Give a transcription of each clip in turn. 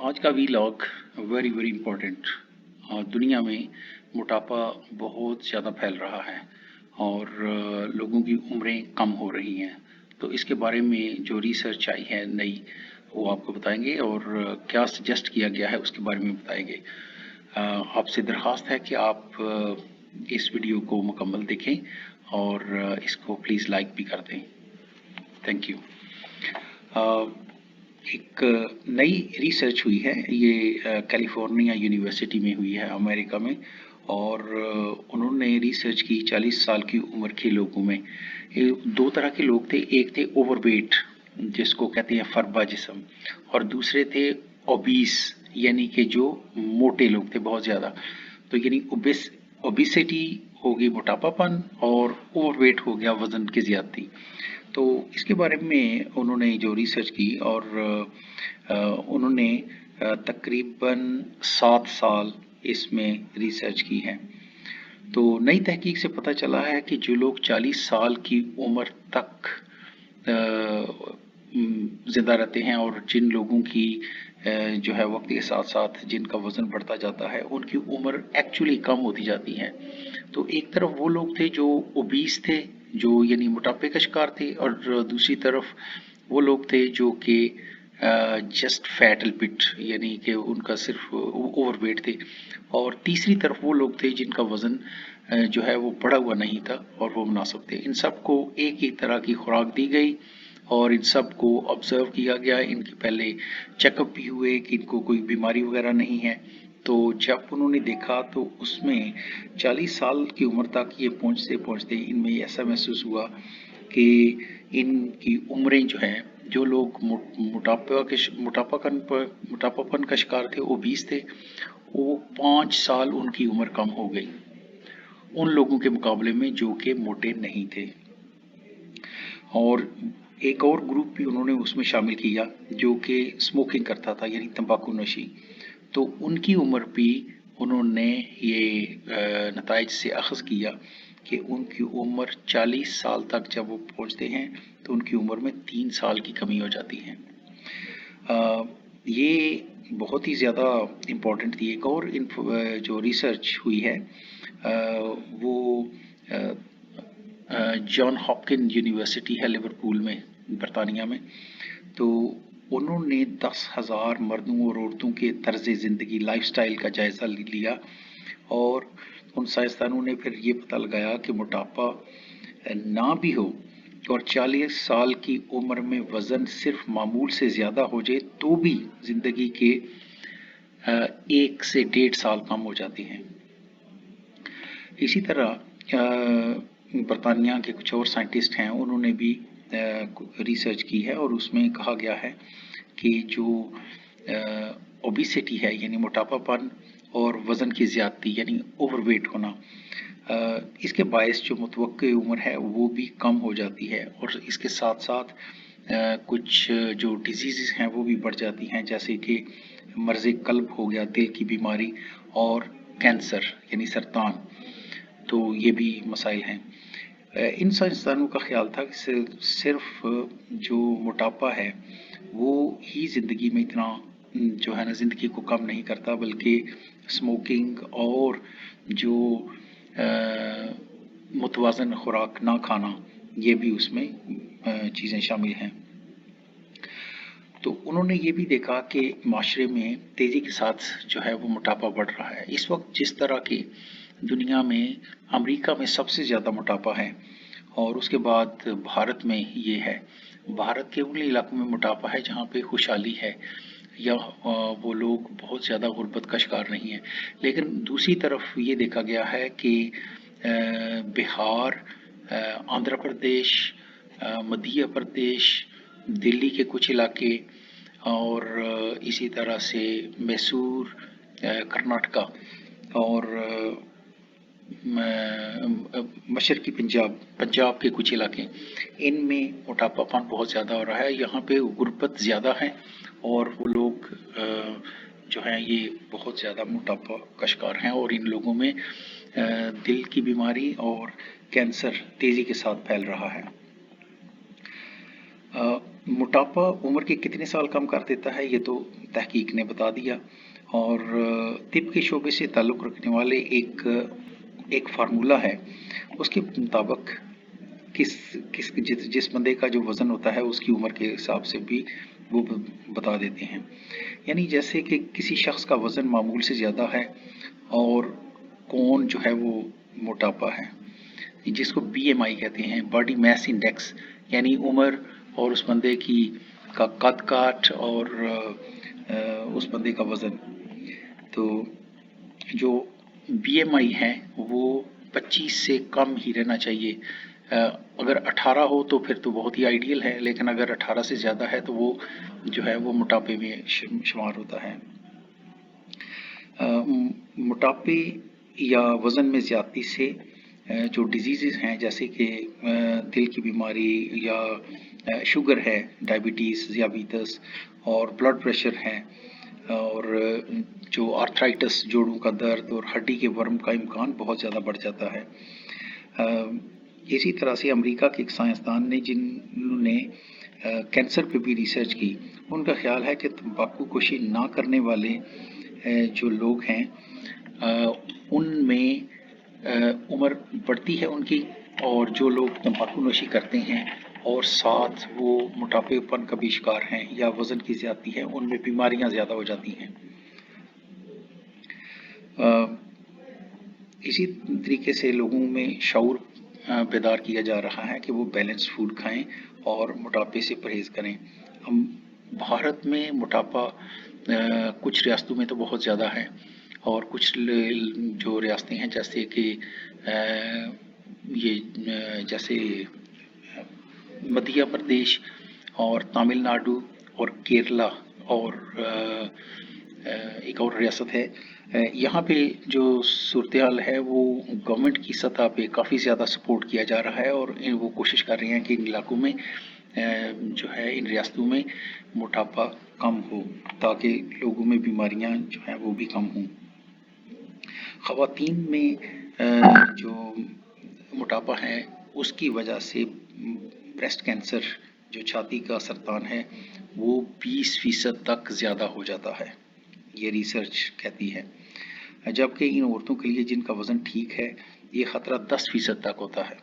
आज का vlog very very important. दुनिया में मोटापा बहुत ज़्यादा फैल रहा है और लोगों की उम्रें कम हो रही हैं। तो इसके बारे में जो रिसर्च आई है नई, वो आपको बताएंगे और क्या सजेस्ट किया गया है उसके बारे में बताएंगे। आपसे दरख्वास्त है कि आप इस वीडियो को मुकम्मल देखें और इसको प्लीज़ लाइक भी कर दें। Thank you. एक नई रिसर्च हुई है, ये कैलिफोर्निया यूनिवर्सिटी में हुई है अमेरिका में, और उन्होंने रिसर्च की 40 साल की उम्र के लोगों में। दो तरह के लोग थे, एक थे ओवरवेट जिसको कहते हैं फरबा जिस्म, और दूसरे थे ओबीस यानी कि जो मोटे लोग थे बहुत ज़्यादा। तो यानी ओबिसिटी हो गई मोटापापन और ओवरवेट हो गया वज़न की ज़्यादती। तो इसके बारे में उन्होंने जो रिसर्च की और उन्होंने तकरीबन 7 साल इसमें रिसर्च की है। तो नई तहकीक से पता चला है कि जो लोग 40 साल की उम्र तक ज़िंदा रहते हैं और जिन लोगों की जो है वक्त के साथ साथ जिनका वज़न बढ़ता जाता है, उनकी उम्र एक्चुअली कम होती जाती है। तो एक तरफ वो लोग थे जो ओबीस थे, जो यानी मोटापे का शिकार थे, और दूसरी तरफ वो लोग थे जो कि जस्ट फैट लिपिड यानी कि उनका सिर्फ ओवरवेट थे, और तीसरी तरफ वो लोग थे जिनका वज़न जो है वो बढ़ा हुआ नहीं था और वो मुनासिब थे। इन सबको एक एक तरह की खुराक दी गई और इन सब को ऑब्ज़र्व किया गया। इनके पहले चेकअप भी हुए कि इनको कोई बीमारी वगैरह नहीं है। तो जब उन्होंने देखा तो उसमें 40 साल की उम्र तक ये पहुँचते पहुँचते इनमें ऐसा महसूस हुआ कि इनकी उम्रें जो हैं, जो लोग मोटापापन का शिकार थे, ओबीस थे, वो 5 साल उनकी उम्र कम हो गई उन लोगों के मुकाबले में जो कि मोटे नहीं थे। और एक और ग्रुप भी उन्होंने उसमें शामिल किया जो कि स्मोकिंग करता था यानी तंबाकू नशी। तो उनकी उम्र भी उन्होंने ये नताइज से अखज़ किया कि उनकी उम्र 40 साल तक जब वो पहुंचते हैं तो उनकी उम्र में 3 साल की कमी हो जाती है। ये बहुत ही ज़्यादा इम्पोर्टेंट थी। एक और जो रिसर्च हुई है वो जॉन हॉपकिन यूनिवर्सिटी है लिवरपूल में, बरतानिया में। तो उन्होंने 10,000 मर्दों और औरतों के तर्ज ज़िंदगी लाइफस्टाइल का जायज़ा लिया और उन साइंसदानों ने फिर ये पता लगाया कि मोटापा ना भी हो और 40 साल की उम्र में वज़न सिर्फ मामूल से ज़्यादा हो जाए तो भी ज़िंदगी के 1 से 1.5 साल कम हो जाती हैं। इसी तरह बरतानिया के कुछ और साइंटिस्ट हैं, उन्होंने भी रिसर्च की है और उसमें कहा गया है कि जो ओबिसिटी है यानी मोटापापन और वज़न की ज़्यादती यानी ओवरवेट होना, इसके बायस जो मुतवक्की उम्र है वो भी कम हो जाती है और इसके साथ साथ कुछ जो डिजीज़ हैं वो भी बढ़ जाती हैं, जैसे कि मर्ज़ क़ल्ब हो गया, दिल की बीमारी, और कैंसर यानी सरतान। तो ये भी मसाइल हैं। इन साइंसदानों का ख्याल था कि सिर्फ जो मोटापा है वो ही ज़िंदगी में इतना जो है ना ज़िंदगी को कम नहीं करता, बल्कि स्मोकिंग और जो मुतवाज़न खुराक ना खाना, ये भी उसमें चीज़ें शामिल हैं। तो उन्होंने ये भी देखा कि माशरे में तेज़ी के साथ जो है वो मोटापा बढ़ रहा है। इस वक्त जिस तरह की दुनिया में अमेरिका में सबसे ज़्यादा मोटापा है और उसके बाद भारत में ये है। भारत के उन इलाकों में मोटापा है जहाँ पे खुशहाली है या वो लोग बहुत ज़्यादा गुर्बत का शिकार नहीं है। लेकिन दूसरी तरफ ये देखा गया है कि बिहार, आंध्र प्रदेश, मध्य प्रदेश, दिल्ली के कुछ इलाके और इसी तरह से मैसूर, कर्नाटका और मशरकी पंजाब के कुछ इलाके, इनमें मोटापापन बहुत ज़्यादा हो रहा है। यहाँ पे गुर्बत ज़्यादा है और वो लोग जो हैं ये बहुत ज़्यादा मोटापा का शिकार हैं और इन लोगों में दिल की बीमारी और कैंसर तेज़ी के साथ फैल रहा है। मोटापा उम्र के कितने साल कम कर देता है, ये तो तहकीक ने बता दिया। और तिब के शोबे से ताल्लुक़ रखने वाले एक फार्मूला है, उसके मुताबिक किस किस जिस बंदे का जो वज़न होता है उसकी उम्र के हिसाब से भी वो बता देते हैं। यानी जैसे कि किसी शख्स का वज़न मामूल से ज़्यादा है और कौन जो है वो मोटापा है, जिसको BMI कहते हैं, बॉडी मास इंडेक्स, यानी उम्र और उस बंदे की का कद काठ और उस बंदे का वज़न। तो जो BMI है वो 25 से कम ही रहना चाहिए। अगर 18 हो तो फिर तो बहुत ही आइडियल है, लेकिन अगर 18 से ज़्यादा है तो वो जो है वो मोटापे में शुमार होता है। मोटापे या वज़न में ज़्यादती से जो डिजीज़ हैं, जैसे कि दिल की बीमारी या शुगर है, डायबिटीज़, ज़ियाबीतस और ब्लड प्रेशर है, और जो आर्थराइटिस, जोड़ों का दर्द और हड्डी के वर्म का इम्कान बहुत ज़्यादा बढ़ जाता है। इसी तरह से अमेरिका के एक साइंसदान ने जिन्होंने कैंसर पे भी रिसर्च की, उनका ख्याल है कि तंबाकू नोशी ना करने वाले जो लोग हैं उनमें उम्र बढ़ती है उनकी, और जो लोग तंबाकू नोशी करते हैं और साथ वो मोटापेपन का भी शिकार हैं या वज़न की ज़्यादती है, उनमें बीमारियां ज़्यादा हो जाती हैं। इसी तरीके से लोगों में शऊर बेदार किया जा रहा है कि वो बैलेंस फूड खाएं और मोटापे से परहेज़ करें। हम भारत में मोटापा कुछ रियासतों में तो बहुत ज़्यादा है, और कुछ जो रियासतें हैं जैसे कि जैसे मध्य प्रदेश और तमिलनाडु और केरला और एक और रियासत है, यहाँ पे जो सूरत हाल है वो गवर्नमेंट की सतह पे काफ़ी ज़्यादा सपोर्ट किया जा रहा है, और वो कोशिश कर रहे हैं कि इन इलाकों में जो है इन रियासतों में मोटापा कम हो, ताकि लोगों में बीमारियां जो हैं वो भी कम हों। ख़वातीन में जो मोटापा है उसकी वजह से ब्रेस्ट कैंसर, जो छाती का सरतान है, वो 20% तक ज़्यादा हो जाता है, ये रिसर्च कहती है। जबकि इन औरतों के लिए जिनका वज़न ठीक है, ये ख़तरा 10% तक होता है।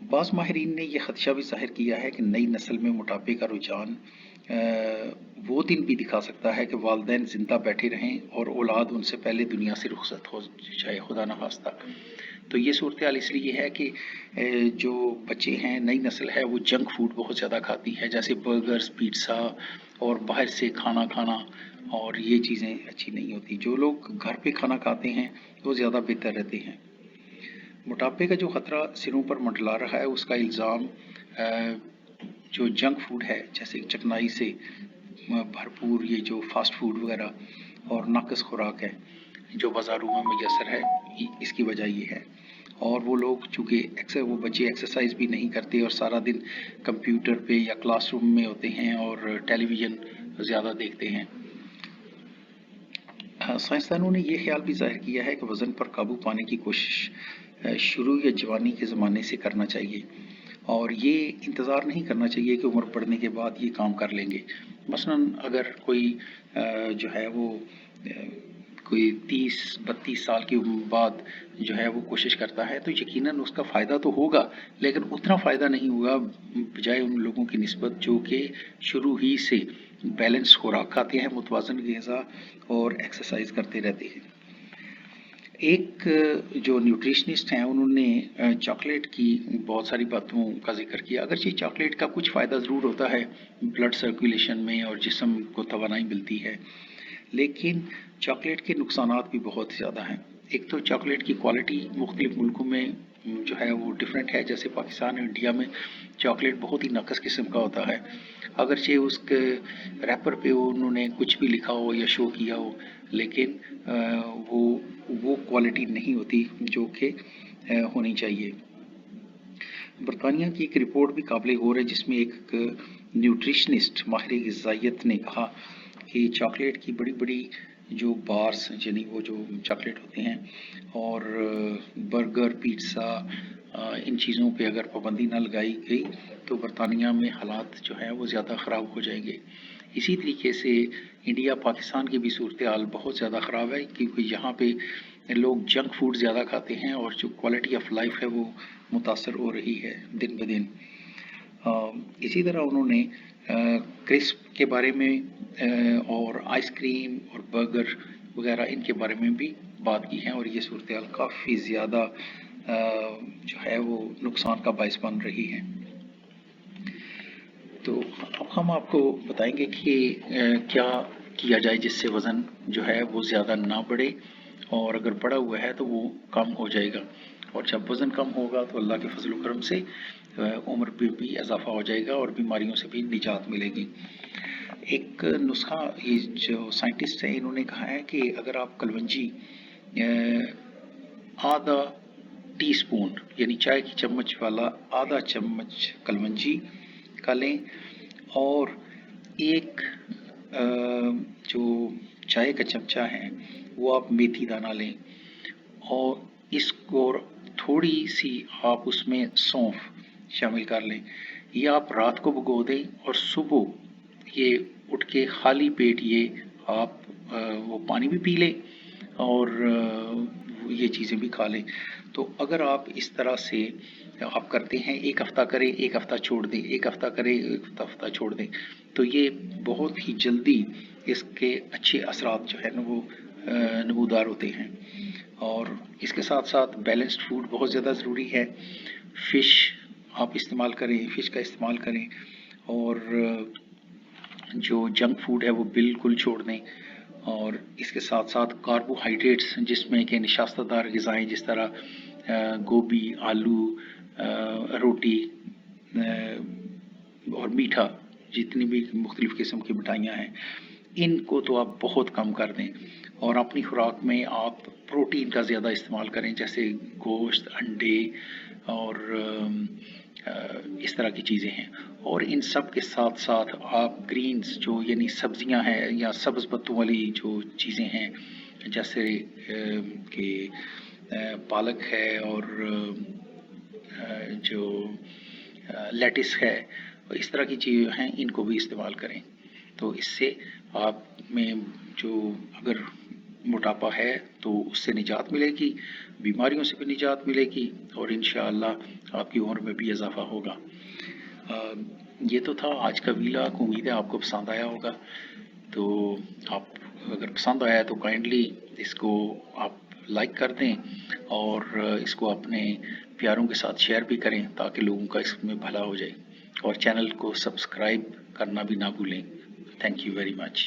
बाज़ माहिरीन ने यह ख़दशा भी ज़ाहिर किया है कि नई नस्ल में मोटापे का रुझान वो दिन भी दिखा सकता है कि वालिदैन ज़िंदा बैठे रहें और औलाद उनसे पहले दुनिया से रुखसत हो जाए, खुदा न खास्ता। तो ये सूरत हाल इसलिए है कि जो बच्चे हैं, नई नस्ल है, वो जंक फूड बहुत ज़्यादा खाती है, जैसे बर्गर्स, पिज़्ज़ा और बाहर से खाना खाना, और ये चीज़ें अच्छी नहीं होती। जो लोग घर पे खाना खाते हैं वो ज़्यादा बेहतर रहते हैं। मोटापे का जो ख़तरा सिरों पर मंडला रहा है, उसका इल्ज़ाम जो जंक फूड है, जैसे चकनाई से भरपूर ये जो फास्ट फूड वगैरह और नाक़िस खुराक है जो बाज़ारों में मैसर है, इसकी वजह ये है। और वो लोग चूँकि वो बच्चे एक्सरसाइज भी नहीं करते और सारा दिन कंप्यूटर पे या क्लासरूम में होते हैं और टेलीविज़न ज़्यादा देखते हैं। साइंसदानों ने यह ख्याल भी ज़ाहिर किया है कि वज़न पर काबू पाने की कोशिश शुरू या जवानी के ज़माने से करना चाहिए, और ये इंतज़ार नहीं करना चाहिए कि उम्र बढ़ने के बाद ये काम कर लेंगे। मसलन अगर कोई जो है वो कोई 30-32 साल के बाद जो है वो कोशिश करता है, तो यकीनन उसका फ़ायदा तो होगा, लेकिन उतना फ़ायदा नहीं होगा बजाय उन लोगों की निस्बत जो कि शुरू ही से बैलेंस खुराक खाते हैं, मुतवाज़न ग़िज़ा और एक्सरसाइज करते रहते हैं। एक जो न्यूट्रिशनिस्ट हैं, उन्होंने चॉकलेट की बहुत सारी बातों का जिक्र किया। अगरचे चॉकलेट का कुछ फ़ायदा ज़रूर होता है ब्लड सर्कुलेशन में और जिस्म को तवानाई मिलती है, लेकिन चॉकलेट के नुकसानात भी बहुत ज़्यादा हैं। एक तो चॉकलेट की क्वालिटी मुख्तलिफ मुल्कों में जो है वो डिफरेंट है। जैसे पाकिस्तान और इंडिया में चॉकलेट बहुत ही नाक़िस किस्म का होता है, अगरचे उसके रैपर पे उन्होंने कुछ भी लिखा हो या शो किया हो, लेकिन वो क्वालिटी नहीं होती जो कि होनी चाहिए। बरतानिया की एक रिपोर्ट भी काबिल गौर है, जिसमें एक न्यूट्रिशनिस्ट माहिर ग़िज़ाइयत ने कहा कि चॉकलेट की बड़ी बड़ी जो बार्स, यानी वो जो चॉकलेट होते हैं, और बर्गर, पिज़्ज़ा, इन चीज़ों पे अगर पाबंदी ना लगाई गई تو برطانیہ میں حالات جو ہیں وہ زیادہ خراب ہو جائیں گے۔ اسی طریقے سے انڈیا پاکستان کی بھی صورتحال بہت زیادہ خراب ہے، کیونکہ یہاں پہ لوگ جنک فوڈ زیادہ کھاتے ہیں اور جو کوالٹی آف لائف ہے وہ متاثر ہو رہی ہے دن بدن۔ اسی طرح انہوں نے کرسپ کے بارے میں اور آئس کریم اور برگر وغیرہ ان کے بارے میں بھی بات کی ہے، اور یہ صورتحال کافی زیادہ جو ہے وہ نقصان کا باعث بن رہی ہے۔ تو اب ہم آپ کو بتائیں گے کہ کیا کیا جائے جس سے وزن جو ہے وہ زیادہ نہ بڑھے، اور اگر بڑھا ہوا ہے تو وہ کم ہو جائے گا، اور جب وزن کم ہوگا تو اللہ کے فضل و کرم سے عمر پہ بھی اضافہ ہو جائے گا اور بیماریوں سے بھی نجات ملے گی۔ ایک نسخہ یہ جو سائنٹسٹ ہیں انہوں نے کہا ہے کہ اگر آپ کلونجی آدھا ٹی سپون یعنی چائے کی چمچ والا آدھا چمچ کلونجی کا لیں، اور ایک جو چائے کا چمچہ ہے وہ آپ میتھی دانہ لیں، اور اس کو تھوڑی سی آپ اس میں سونف شامل کر لیں۔ یہ آپ رات کو بھگو دیں اور صبح یہ اٹھ کے خالی پیٹ یہ آپ وہ پانی بھی پی لیں اور یہ چیزیں بھی کھا لیں۔ تو اگر آپ اس طرح سے آپ کرتے ہیں، ایک ہفتہ کریں، ایک ہفتہ چھوڑ دیں، ایک ہفتہ کریں، ایک ہفتہ چھوڑ دیں، تو یہ بہت ہی جلدی اس کے اچھے اثرات جو ہے نا وہ نمودار ہوتے ہیں۔ اور اس کے ساتھ ساتھ بیلنسڈ فوڈ بہت زیادہ ضروری ہے۔ فش آپ استعمال کریں، فش کا استعمال کریں، اور جو جنک فوڈ ہے وہ بالکل چھوڑ دیں، اور اس کے ساتھ ساتھ کاربوہائیڈریٹس جس میں کہ نشاستہ دار غذائیں جس طرح گوبھی، آلو، روٹی اور میٹھا، جتنی بھی مختلف قسم کی مٹھائیاں ہیں ان کو تو آپ بہت کم کر دیں، اور اپنی خوراک میں آپ پروٹین کا زیادہ استعمال کریں، جیسے گوشت، انڈے اور اس طرح کی چیزیں ہیں۔ اور ان سب کے ساتھ ساتھ آپ گرینز جو یعنی سبزیاں ہیں یا سبز پتوں والی جو چیزیں ہیں، جیسے کہ پالک ہے اور جو لیٹس ہے، اس طرح کی چیزیں ہیں ان کو بھی استعمال کریں۔ تو اس سے آپ میں جو اگر موٹاپا ہے تو اس سے نجات ملے گی، بیماریوں سے بھی نجات ملے گی، اور انشاءاللہ آپ کی عمر میں بھی اضافہ ہوگا۔ یہ تو تھا آج کا ویلاگ، امید ہے آپ کو پسند آیا ہوگا۔ تو آپ اگر پسند آیا تو کائنڈلی اس کو آپ لائک کر دیں، اور اس کو اپنے پیاروں کے ساتھ شیئر بھی کریں تاکہ لوگوں کا اس میں بھلا ہو جائے، اور چینل کو سبسکرائب کرنا بھی نہ بھولیں۔ Thank you very much.